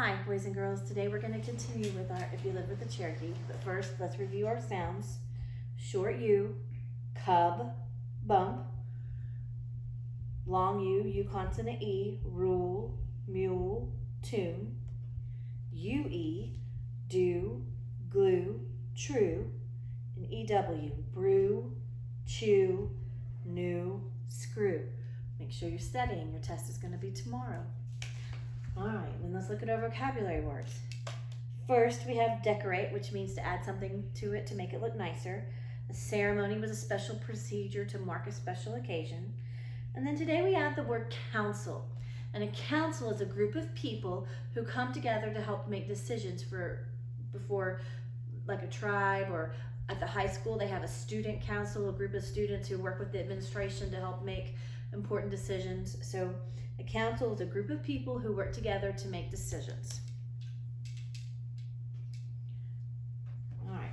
Hi, boys and girls. Today we're going to continue with our If You Live with the Cherokee. But first, let's review our sounds. Short U, cub, bump. Long U, U consonant E, rule, mule, tune. UE, do, glue, true. And EW, brew, chew, new, screw. Make sure you're studying. Your test is going to be tomorrow. All right, then let's look at our vocabulary words. First, we have decorate, which means to add something to it to make it look nicer. A ceremony was a special procedure to mark a special occasion. And then today we add the word council. And a council is a group of people who come together to help make decisions before like a tribe, or at the high school they have a student council, a group of students who work with the administration to help make important decisions. So a council is a group of people who work together to make decisions. All right,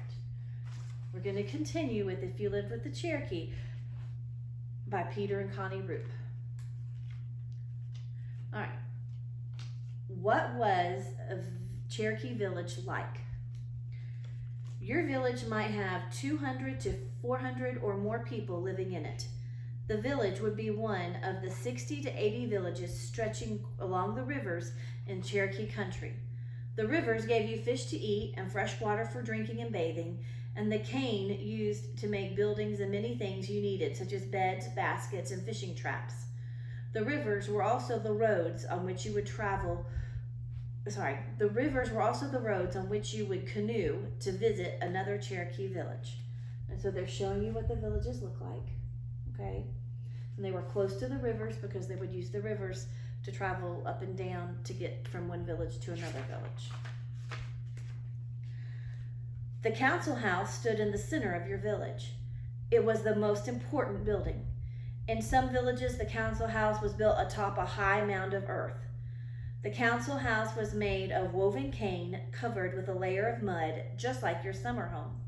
we're going to continue with If You Lived with the Cherokee by Peter and Connie Roop. All right, what was a Cherokee village like? Your village might have 200 to 400 or more people living in it. The village would be one of the 60 to 80 villages stretching along the rivers in Cherokee country. The rivers gave you fish to eat and fresh water for drinking and bathing, and the cane used to make buildings and many things you needed, such as beds, baskets, and fishing traps. The rivers were also the roads on which you would canoe to visit another Cherokee village. And so they're showing you what the villages look like. Okay, and they were close to the rivers because they would use the rivers to travel up and down to get from one village to another village. The council house stood in the center of your village. It was the most important building. In some villages, the council house was built atop a high mound of earth. The council house was made of woven cane covered with a layer of mud, just like your summer home.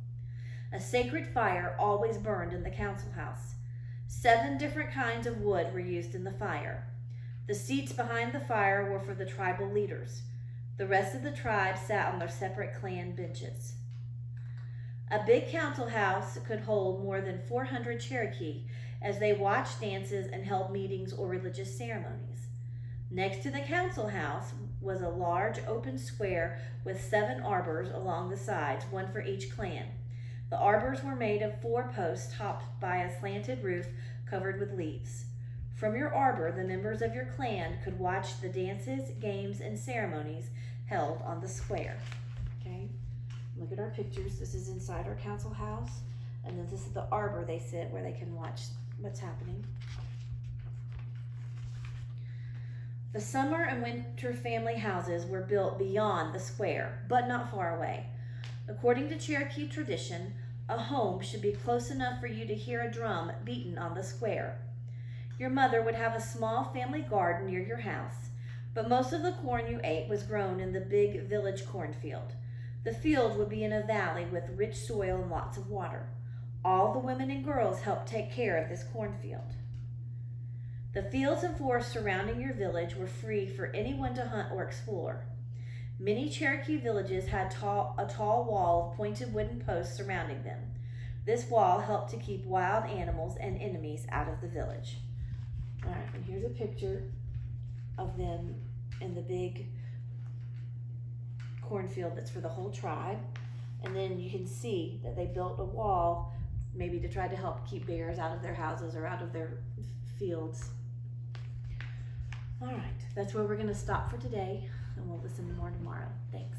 A sacred fire always burned in the council house. 7 different kinds of wood were used in the fire. The seats behind the fire were for the tribal leaders. The rest of the tribe sat on their separate clan benches. A big council house could hold more than 400 Cherokee as they watched dances and held meetings or religious ceremonies. Next to the council house was a large open square with 7 arbors along the sides, one for each clan. The arbors were made of 4 posts topped by a slanted roof covered with leaves. From your arbor, the members of your clan could watch the dances, games, and ceremonies held on the square. Okay, look at our pictures. This is inside our council house, and then this is the arbor they sit where they can watch what's happening. The summer and winter family houses were built beyond the square, but not far away. According to Cherokee tradition, a home should be close enough for you to hear a drum beaten on the square. Your mother would have a small family garden near your house, but most of the corn you ate was grown in the big village cornfield. The field would be in a valley with rich soil and lots of water. All the women and girls helped take care of this cornfield. The fields and forests surrounding your village were free for anyone to hunt or explore. Many Cherokee villages had a tall wall of pointed wooden posts surrounding them. This wall helped to keep wild animals and enemies out of the village. All right, and here's a picture of them in the big cornfield that's for the whole tribe. And then you can see that they built a wall maybe to try to help keep bears out of their houses or out of their fields. All right, that's where we're going to stop for today, and we'll listen more tomorrow. Thanks.